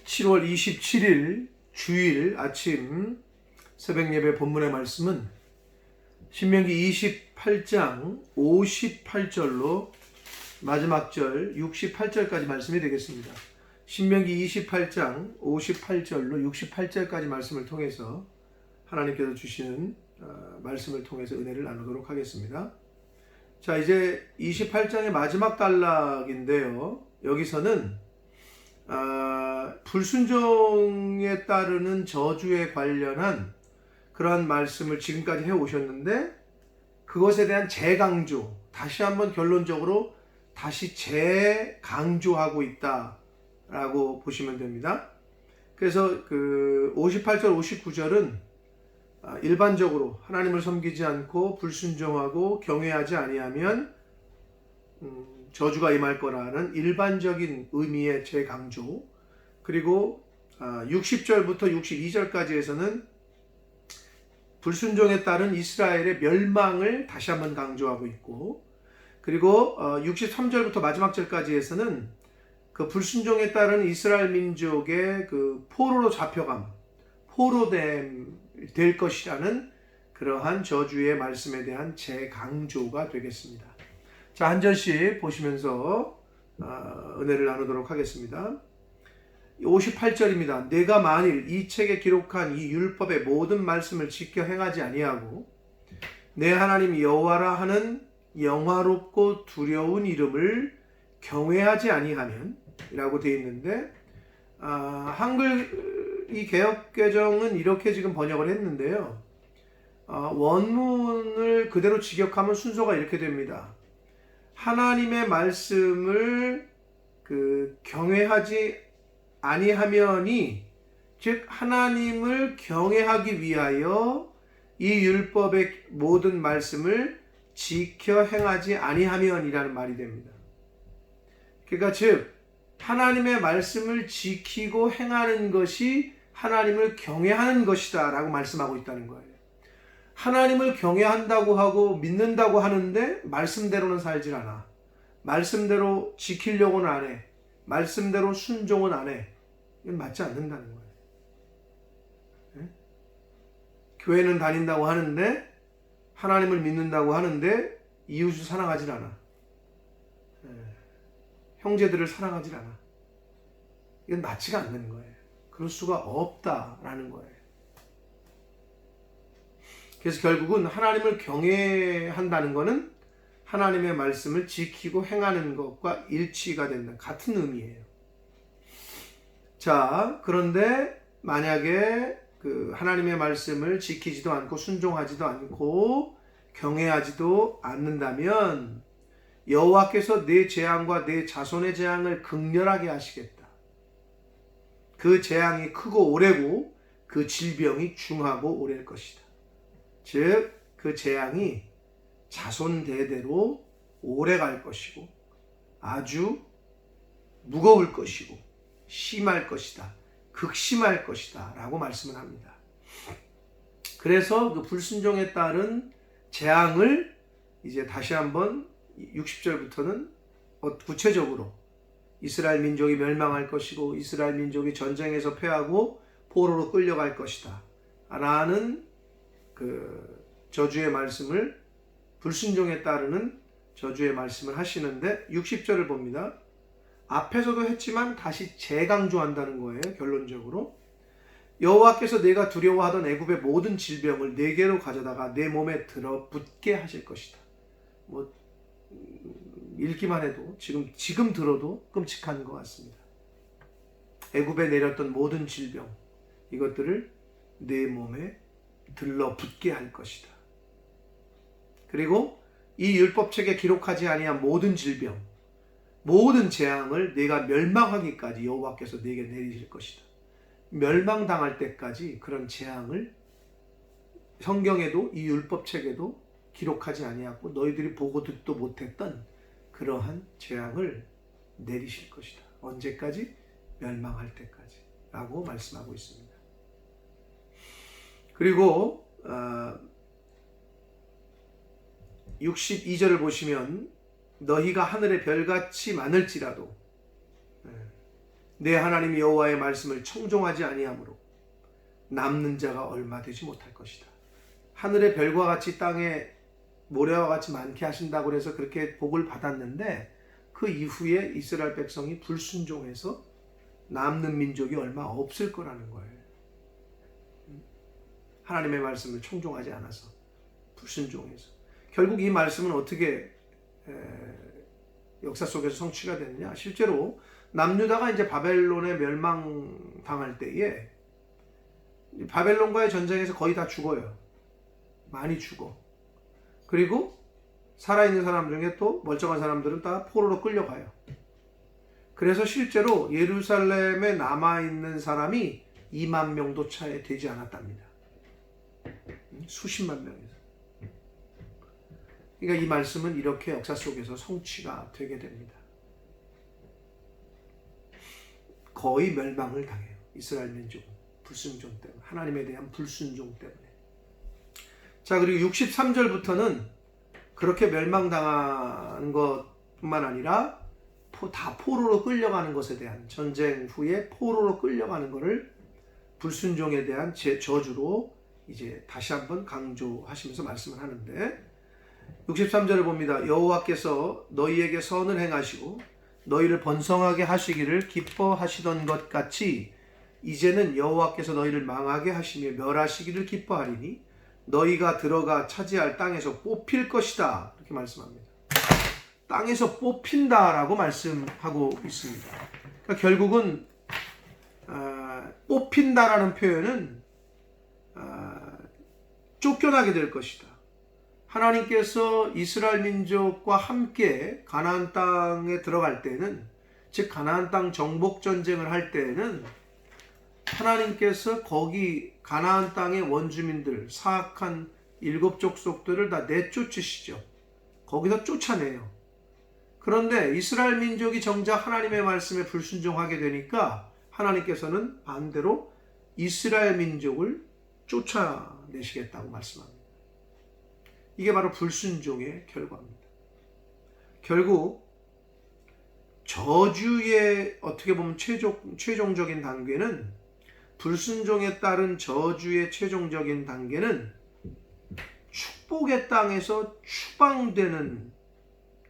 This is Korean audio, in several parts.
7월 27일 주일 아침 새벽 예배 본문의 말씀은 신명기 28장 58절로 마지막 절 68절까지 말씀이 되겠습니다. 신명기 28장 58절로 68절까지 말씀을 통해서 하나님께서 주시는 말씀을 통해서 은혜를 나누도록 하겠습니다. 자, 이제 28장의 마지막 단락인데요. 여기서는 불순종에 따르는 저주에 관련한 그러한 말씀을 지금까지 해오셨는데 그것에 대한 재강조, 다시 한번 결론적으로 다시 재강조하고 있다라고 보시면 됩니다. 그래서 그 58절, 59절은 일반적으로 하나님을 섬기지 않고 불순종하고 경외하지 아니하면 저주가 임할 거라는 일반적인 의미의 재강조, 그리고 60절부터 62절까지에서는 불순종에 따른 이스라엘의 멸망을 다시 한번 강조하고 있고, 그리고 63절부터 마지막 절까지에서는 그 불순종에 따른 이스라엘 민족의 그 포로로 잡혀감, 포로될 것이라는 그러한 저주의 말씀에 대한 재강조가 되겠습니다. 자, 한 절씩 보시면서 은혜를 나누도록 하겠습니다. 58절입니다. 내가 만일 이 책에 기록한 이 율법의 모든 말씀을 지켜 행하지 아니하고 내 하나님 여호와라 하는 영화롭고 두려운 이름을 경외하지 아니하면 이라고 되어 있는데, 한글 이 개역개정은 이렇게 지금 번역을 했는데요. 원문을 그대로 직역하면 순서가 이렇게 됩니다. 하나님의 말씀을 경외하지 아니하면이, 즉 하나님을 경외하기 위하여 이 율법의 모든 말씀을 지켜 행하지 아니하면이라는 말이 됩니다. 그러니까 즉 하나님의 말씀을 지키고 행하는 것이 하나님을 경외하는 것이다 라고 말씀하고 있다는 거예요. 하나님을 경외한다고 하고 믿는다고 하는데 말씀대로는 살질 않아. 말씀대로 지키려고는 안 해. 말씀대로 순종은 안 해. 이건 맞지 않는다는 거예요. 네? 교회는 다닌다고 하는데, 하나님을 믿는다고 하는데 이웃을 사랑하질 않아. 네. 형제들을 사랑하질 않아. 이건 맞지가 않는 거예요. 그럴 수가 없다라는 거예요. 그래서 결국은 하나님을 경외한다는 것은 하나님의 말씀을 지키고 행하는 것과 일치가 된다. 같은 의미예요. 자, 그런데 만약에 하나님의 말씀을 지키지도 않고 순종하지도 않고 경외하지도 않는다면 여호와께서 내 재앙과 내 자손의 재앙을 극렬하게 하시겠다. 그 재앙이 크고 오래고 그 질병이 중하고 오래일 것이다. 즉 그 재앙이 자손 대대로 오래 갈 것이고 아주 무거울 것이고 심할 것이다. 극심할 것이다 라고 말씀을 합니다. 그래서 그 불순종에 따른 재앙을 이제 다시 한번 60절부터는 구체적으로 이스라엘 민족이 멸망할 것이고 이스라엘 민족이 전쟁에서 패하고 포로로 끌려갈 것이다 라는 그 저주의 말씀을, 불순종에 따르는 저주의 말씀을 하시는데 60절을 봅니다. 앞에서도 했지만 다시 재강조한다는 거예요. 결론적으로 여호와께서 내가 두려워하던 애굽의 모든 질병을 내게로 가져다가 내 몸에 들어붙게 하실 것이다. 뭐 읽기만 해도 지금 들어도 끔찍한 것 같습니다. 애굽에 내렸던 모든 질병, 이것들을 내 몸에 들러붙게 할 것이다. 그리고 이 율법책에 기록하지 아니한 모든 질병, 모든 재앙을 내가 멸망하기까지 여호와께서 내게 내리실 것이다. 멸망당할 때까지 그런 재앙을 성경에도 이 율법책에도 기록하지 아니하고 너희들이 보고 듣도 못했던 그러한 재앙을 내리실 것이다. 언제까지? 멸망할 때까지 라고 말씀하고 있습니다. 그리고 62절을 보시면 너희가 하늘의 별같이 많을지라도 내 하나님 여호와의 말씀을 청종하지 아니하므로 남는 자가 얼마 되지 못할 것이다. 하늘의 별과 같이 땅에 모래와 같이 많게 하신다고 해서 그렇게 복을 받았는데 그 이후에 이스라엘 백성이 불순종해서 남는 민족이 얼마 없을 거라는 거예요. 하나님의 말씀을 청종하지 않아서 불순종해서 결국 이 말씀은 어떻게 역사 속에서 성취가 되느냐? 실제로 남유다가 이제 바벨론에 멸망당할 때에 바벨론과의 전쟁에서 거의 다 죽어요. 많이 죽어. 그리고 살아있는 사람 중에 또 멀쩡한 사람들은 다 포로로 끌려가요. 그래서 실제로 예루살렘에 남아있는 사람이 2만 명도 차에 되지 않았답니다. 수십만 명에서. 그러니까 이 말씀은 이렇게 역사 속에서 성취가 되게 됩니다. 거의 멸망을 당해요. 이스라엘 민족은 불순종 때문에, 하나님에 대한 불순종 때문에. 자, 그리고 63절부터는 그렇게 멸망당한 것뿐만 아니라 다 포로로 끌려가는 것에 대한, 전쟁 후에 포로로 끌려가는 것을 불순종에 대한 저주로 이제 다시 한번 강조하시면서 말씀을 하는데, 63절을 봅니다. 여호와께서 너희에게 선을 행하시고 너희를 번성하게 하시기를 기뻐하시던 것 같이 이제는 여호와께서 너희를 망하게 하시며 멸하시기를 기뻐하리니 너희가 들어가 차지할 땅에서 뽑힐 것이다. 이렇게 말씀합니다. 땅에서 뽑힌다라고 말씀하고 있습니다. 그러니까 결국은 뽑힌다라는 표현은 쫓겨나게 될 것이다. 하나님께서 이스라엘 민족과 함께 가나안 땅에 들어갈 때는, 즉 가나안 땅 정복 전쟁을 할 때에는 하나님께서 거기 가나안 땅의 원주민들, 사악한 7 족속들을 다 내쫓으시죠. 거기서 쫓아내요. 그런데 이스라엘 민족이 정작 하나님의 말씀에 불순종하게 되니까 하나님께서는 반대로 이스라엘 민족을 쫓아내시겠다고 말씀합니다. 이게 바로 불순종의 결과입니다. 결국 저주의 어떻게 보면 최종적인 단계는, 불순종에 따른 저주의 최종적인 단계는 축복의 땅에서 추방되는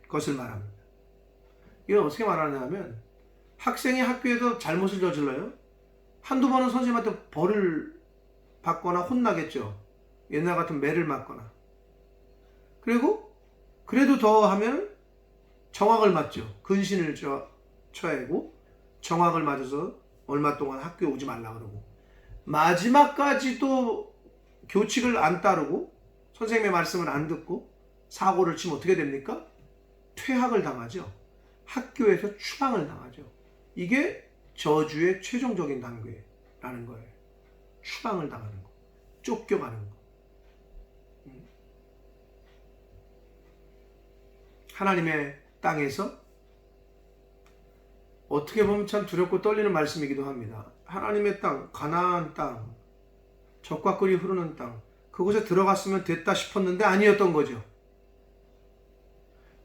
것을 말합니다. 이건 어떻게 말하냐면, 학생이 학교에서 잘못을 저질러요. 한두 번은 선생님한테 벌을 받거나 혼나겠죠. 옛날 같은 매를 맞거나. 그리고 그래도 더 하면 정학을 맞죠. 근신을 처해고 정학을 맞아서 얼마 동안 학교에 오지 말라 그러고, 마지막까지도 교칙을 안 따르고 선생님의 말씀을 안 듣고 사고를 치면 어떻게 됩니까? 퇴학을 당하죠. 학교에서 추방을 당하죠. 이게 저주의 최종적인 단계라는 거예요. 추방을 당하는 거, 쫓겨가는 거. 하나님의 땅에서 어떻게 보면 참 두렵고 떨리는 말씀이기도 합니다. 하나님의 땅, 가나안 땅, 젖과 꿀이 흐르는 땅, 그곳에 들어갔으면 됐다 싶었는데 아니었던 거죠.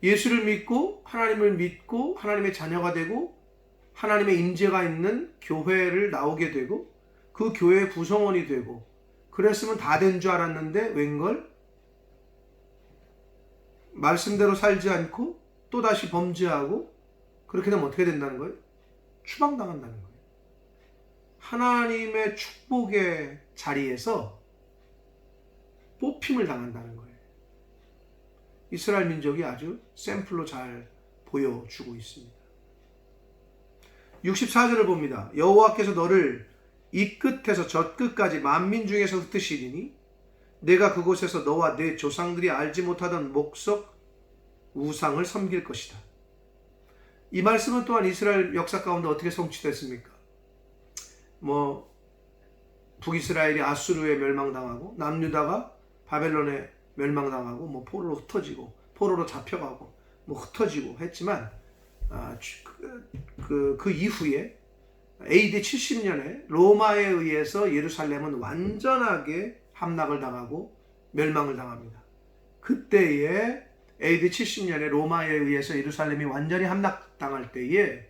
예수를 믿고 하나님을 믿고 하나님의 자녀가 되고 하나님의 임재가 있는 교회를 나오게 되고 그 교회의 구성원이 되고 그랬으면 다 된 줄 알았는데 웬걸? 말씀대로 살지 않고 또다시 범죄하고 그렇게 되면 어떻게 된다는 거예요? 추방당한다는 거예요. 하나님의 축복의 자리에서 뽑힘을 당한다는 거예요. 이스라엘 민족이 아주 샘플로 잘 보여주고 있습니다. 64절을 봅니다. 여호와께서 너를 이 끝에서 저 끝까지 만민 중에서 흩으시리니 내가 그곳에서 너와 내 조상들이 알지 못하던 목석 우상을 섬길 것이다. 이 말씀은 또한 이스라엘 역사 가운데 어떻게 성취됐습니까? 북이스라엘이 아수르에 멸망당하고 남유다가 바벨론에 멸망당하고 포로로 흩어지고 포로로 잡혀가고 흩어지고 했지만 그 이후에 AD 70년에 로마에 의해서 예루살렘은 완전하게 함락을 당하고 멸망을 당합니다. 그때에 AD 70년에 로마에 의해서 예루살렘이 완전히 함락당할 때에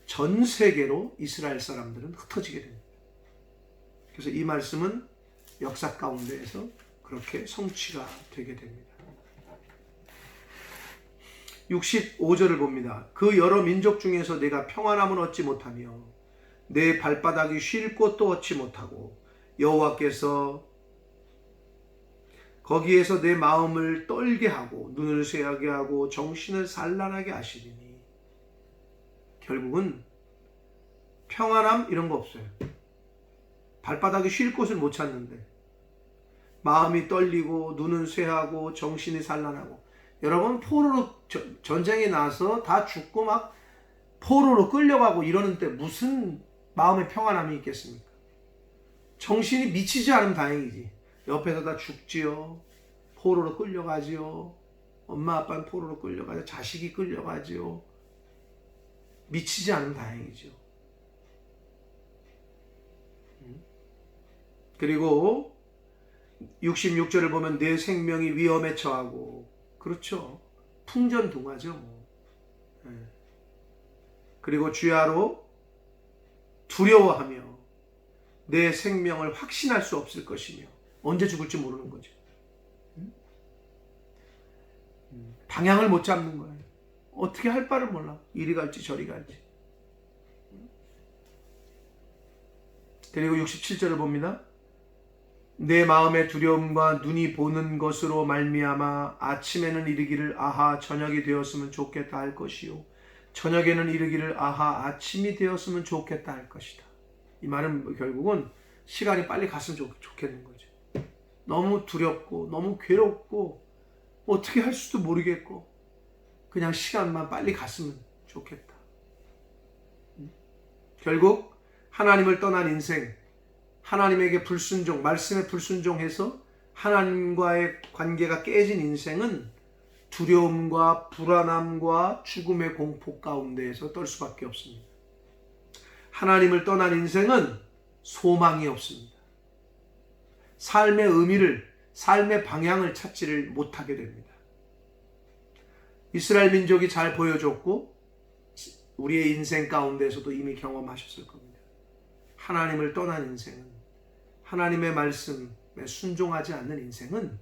전 세계로 이스라엘 사람들은 흩어지게 됩니다. 그래서 이 말씀은 역사 가운데에서 그렇게 성취가 되게 됩니다. 65절을 봅니다. 그 여러 민족 중에서 내가 평안함을 얻지 못하며 내 발바닥이 쉴 곳도 얻지 못하고 여호와께서 거기에서 내 마음을 떨게 하고 눈을 쇠하게 하고 정신을 산란하게 하시리니. 결국은 평안함 이런 거 없어요. 발바닥이 쉴 곳을 못 찾는데 마음이 떨리고 눈은 쇠하고 정신이 산란하고. 여러분, 포로로 전쟁에 나서 다 죽고 막 포로로 끌려가고 이러는 때 무슨 마음의 평안함이 있겠습니까? 정신이 미치지 않으면 다행이지. 옆에서 다 죽지요. 포로로 끌려가지요. 엄마 아빠는 포로로 끌려가죠. 자식이 끌려가지요. 미치지 않으면 다행이죠. 그리고 66절을 보면 내 생명이 위험에 처하고. 그렇죠. 풍전등화죠. 뭐. 그리고 주야로 두려워하며 내 생명을 확신할 수 없을 것이며. 언제 죽을지 모르는 거죠. 방향을 못 잡는 거예요. 어떻게 할 바를 몰라. 이리 갈지 저리 갈지. 그리고 67절을 봅니다. 내 마음의 두려움과 눈이 보는 것으로 말미암아 아침에는 이르기를 아하 저녁이 되었으면 좋겠다 할 것이요 저녁에는 이르기를 아하 아침이 되었으면 좋겠다 할 것이다. 이 말은 결국은 시간이 빨리 갔으면 좋겠는 거죠. 너무 두렵고 너무 괴롭고 어떻게 할 수도 모르겠고 그냥 시간만 빨리 갔으면 좋겠다. 결국 하나님을 떠난 인생, 하나님에게 불순종, 말씀에 불순종해서 하나님과의 관계가 깨진 인생은 두려움과 불안함과 죽음의 공포 가운데에서 떨 수밖에 없습니다. 하나님을 떠난 인생은 소망이 없습니다. 삶의 의미를, 삶의 방향을 찾지를 못하게 됩니다. 이스라엘 민족이 잘 보여줬고 우리의 인생 가운데서도 이미 경험하셨을 겁니다. 하나님을 떠난 인생은, 하나님의 말씀에 순종하지 않는 인생은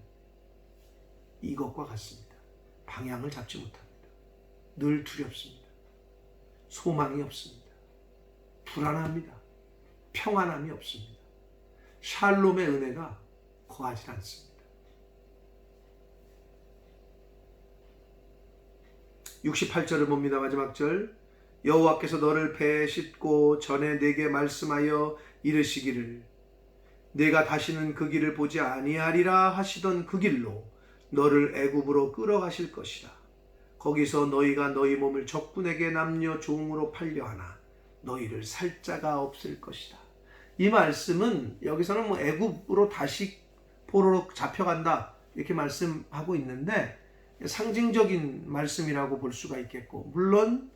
이것과 같습니다. 방향을 잡지 못합니다. 늘 두렵습니다. 소망이 없습니다. 불안합니다. 평안함이 없습니다. 샬롬의 은혜가 거하지 않습니다. 68절을 봅니다. 마지막 절. 여호와께서 너를 배에 싣고 전에 내게 말씀하여 이르시기를 내가 다시는 그 길을 보지 아니하리라 하시던 그 길로 너를 애굽으로 끌어가실 것이라. 거기서 너희가 너희 몸을 적군에게 남녀 종으로 팔려하나 너희를 살 자가 없을 것이다. 이 말씀은 여기서는 뭐 애굽으로 다시 포로로 잡혀간다 이렇게 말씀하고 있는데 상징적인 말씀이라고 볼 수가 있겠고, 물론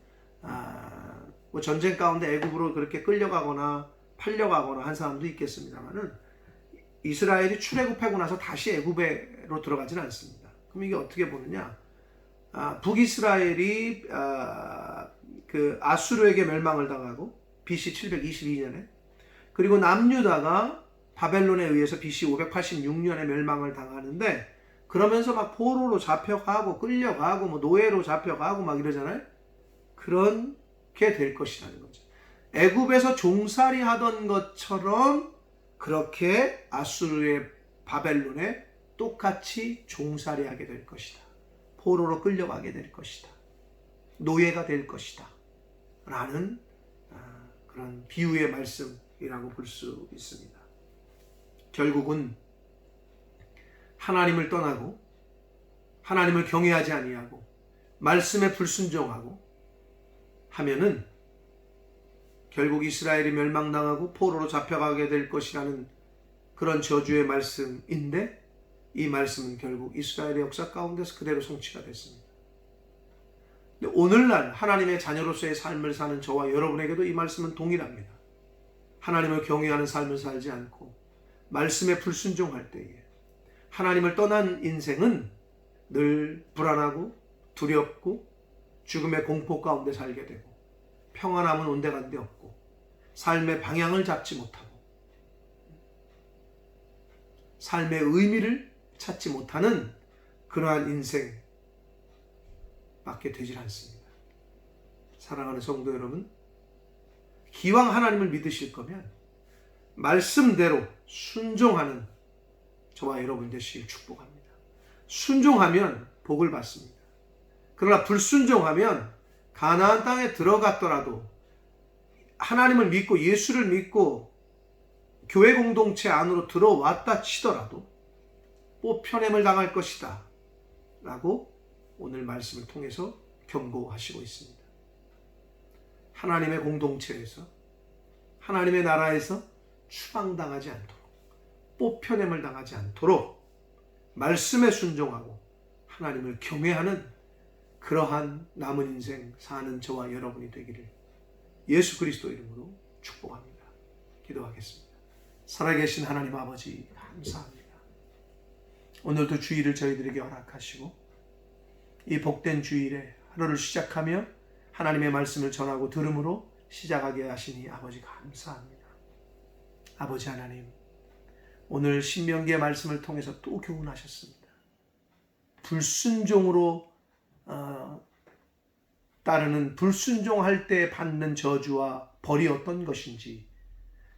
뭐 전쟁 가운데 애굽으로 그렇게 끌려가거나 팔려가거나 한 사람도 있겠습니다만은 이스라엘이 출애굽하고 나서 다시 애굽으로 들어가지는 않습니다. 그럼 이게 어떻게 보느냐? 북이스라엘이 그 아수르에게 멸망을 당하고 BC 722년에, 그리고 남유다가 바벨론에 의해서 BC 586년에 멸망을 당하는데, 그러면서 막 포로로 잡혀가고 끌려가고 뭐 노예로 잡혀가고 막 이러잖아요. 그렇게 될 것이라는 거죠. 애굽에서 종살이 하던 것처럼 그렇게 아수르의 바벨론에 똑같이 종살이 하게 될 것이다. 포로로 끌려가게 될 것이다. 노예가 될 것이다. 라는 그런 비유의 말씀이라고 볼 수 있습니다. 결국은 하나님을 떠나고 하나님을 경외하지 아니하고 말씀에 불순종하고 하면은 결국 이스라엘이 멸망당하고 포로로 잡혀가게 될 것이라는 그런 저주의 말씀인데, 이 말씀은 결국 이스라엘의 역사 가운데서 그대로 성취가 됐습니다. 근데 오늘날 하나님의 자녀로서의 삶을 사는 저와 여러분에게도 이 말씀은 동일합니다. 하나님을 경외하는 삶을 살지 않고 말씀에 불순종할 때에 하나님을 떠난 인생은 늘 불안하고 두렵고 죽음의 공포 가운데 살게 되고, 평안함은 온데간데 없고 삶의 방향을 잡지 못하고 삶의 의미를 찾지 못하는 그러한 인생 밖에 되질 않습니다. 사랑하는 성도 여러분, 기왕 하나님을 믿으실 거면 말씀대로 순종하는 저와 여러분 되시길 축복합니다. 순종하면 복을 받습니다. 그러나 불순종하면 가나안 땅에 들어갔더라도 하나님을 믿고 예수를 믿고 교회 공동체 안으로 들어왔다 치더라도 뽑혀냄을 당할 것이다 라고 오늘 말씀을 통해서 경고하시고 있습니다. 하나님의 공동체에서 하나님의 나라에서 추방당하지 않도록 뽑혀냄을 당하지 않도록 말씀에 순종하고 하나님을 경외하는 그러한 남은 인생 사는 저와 여러분이 되기를 예수 그리스도 이름으로 축복합니다. 기도하겠습니다. 살아계신 하나님 아버지 감사합니다. 오늘도 주일을 저희들에게 허락하시고 이 복된 주일에 하루를 시작하며 하나님의 말씀을 전하고 들음으로 시작하게 하시니 아버지 감사합니다. 아버지 하나님, 오늘 신명기의 말씀을 통해서 또 교훈하셨습니다. 불순종으로 따르는 불순종할 때 받는 저주와 벌이 어떤 것인지,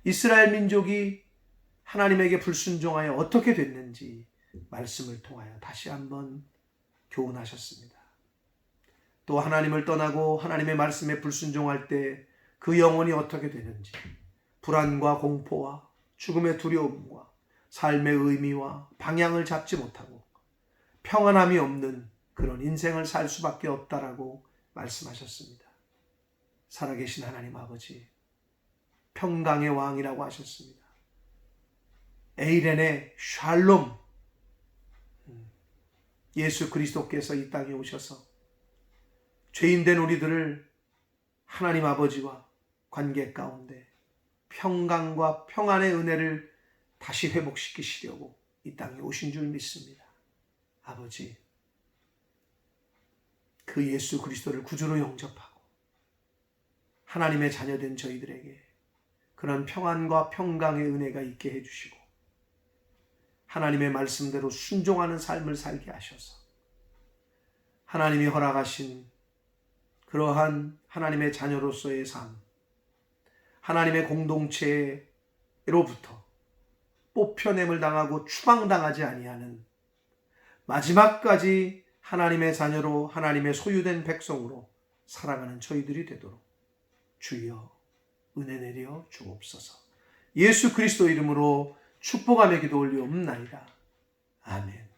이스라엘 민족이 하나님에게 불순종하여 어떻게 됐는지 말씀을 통하여 다시 한번 교훈하셨습니다. 또 하나님을 떠나고 하나님의 말씀에 불순종할 때 그 영혼이 어떻게 되는지, 불안과 공포와 죽음의 두려움과 삶의 의미와 방향을 잡지 못하고 평안함이 없는 그런 인생을 살 수밖에 없다라고 말씀하셨습니다. 살아계신 하나님 아버지, 평강의 왕이라고 하셨습니다. 에이렌의 샬롬, 예수 그리스도께서 이 땅에 오셔서 죄인된 우리들을 하나님 아버지와 관계 가운데 평강과 평안의 은혜를 다시 회복시키시려고 이 땅에 오신 줄 믿습니다. 아버지, 그 예수 그리스도를 구주로 영접하고 하나님의 자녀된 저희들에게 그런 평안과 평강의 은혜가 있게 해주시고 하나님의 말씀대로 순종하는 삶을 살게 하셔서 하나님이 허락하신 그러한 하나님의 자녀로서의 삶, 하나님의 공동체로부터 뽑혀냄을 당하고 추방당하지 아니하는 마지막까지 하나님의 자녀로 하나님의 소유된 백성으로 살아가는 저희들이 되도록 주여 은혜 내려 주옵소서. 예수 그리스도 이름으로 축복하며 기도 올리옵나이다. 아멘.